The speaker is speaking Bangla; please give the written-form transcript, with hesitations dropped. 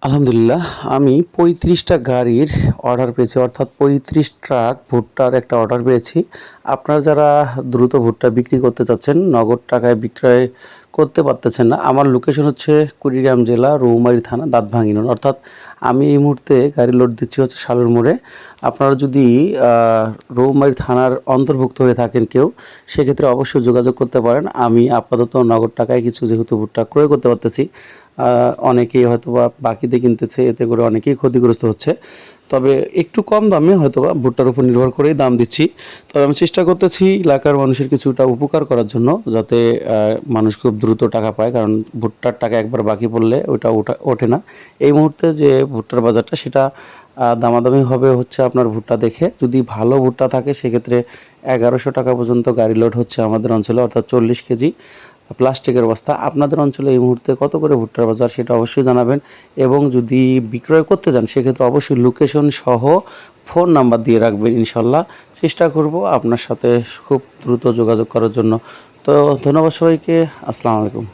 আলহামদুলিল্লাহ, আমি ৩৫টা গাড়ির অর্ডার পেয়েছি, অর্থাৎ ৩৫ ট্রাক ভুট্টার একটা অর্ডার পেয়েছি। আপনারা যারা দ্রুত ভুট্টা বিক্রি করতে চাচ্ছেন, নগদ টাকায় বিক্রয় করতে পারতেছেন না, আমার লোকেশন হচ্ছে কুড়িগ্রাম জেলা রৌমারী থানা দাঁতভাঙা ইউনিয়ন। অর্থাৎ আমি এই মুহূর্তে গাড়ি লোড দিচ্ছি হচ্ছে সালুর মোড়ে। আপনারা যদি রৌমারী থানার অন্তর্ভুক্ত হয়ে থাকেন কেউ, সেক্ষেত্রে অবশ্যই যোগাযোগ করতে পারেন। আমি আপাতত নগদ টাকায় কিছু যেহেতু ভুট্টা ক্রয় করতে পারতেছি, অনেকেই হয়তোবা বাকিতে কিনতেছে, এতে করে অনেকেই ক্ষতিগ্রস্ত হচ্ছে। তবে একটু কম দামে হয়তোবা ভুট্টার উপর নির্ভর করেই দাম দিচ্ছি। তবে আমি চেষ্টা করতেছি এলাকার মানুষের কিছুটা উপকার করার জন্য, যাতে মানুষ খুব দ্রুত টাকা পায়, কারণ ভুট্টার টাকা একবার বাকি পড়লে ওটা ওঠে না। এই মুহূর্তে যে ভুট্টার বাজারটা সেটা দামাদামি হবে হচ্ছে আপনার ভুট্টা দেখে। যদি ভালো ভুট্টা থাকে সেক্ষেত্রে ১১০০ টাকা পর্যন্ত গাড়ি লোড হচ্ছে আমাদের অঞ্চলে, অর্থাৎ ৪০ কেজি প্লাস্টিকের বস্তা। আপনাদের অঞ্চলে এই মুহূর্তে কত করে ভুট্টার বাজার সেটা অবশ্যই জানাবেন, এবং যদি বিক্রয় করতে যান সেক্ষেত্রে অবশ্যই লোকেশন সহ ফোন নাম্বার দিয়ে রাখবেন। ইনশাল্লাহ চেষ্টা করব আপনার সাথে খুব দ্রুত যোগাযোগ করার জন্য। তো ধন্যবাদ সবাইকে। আসসালামু আলাইকুম।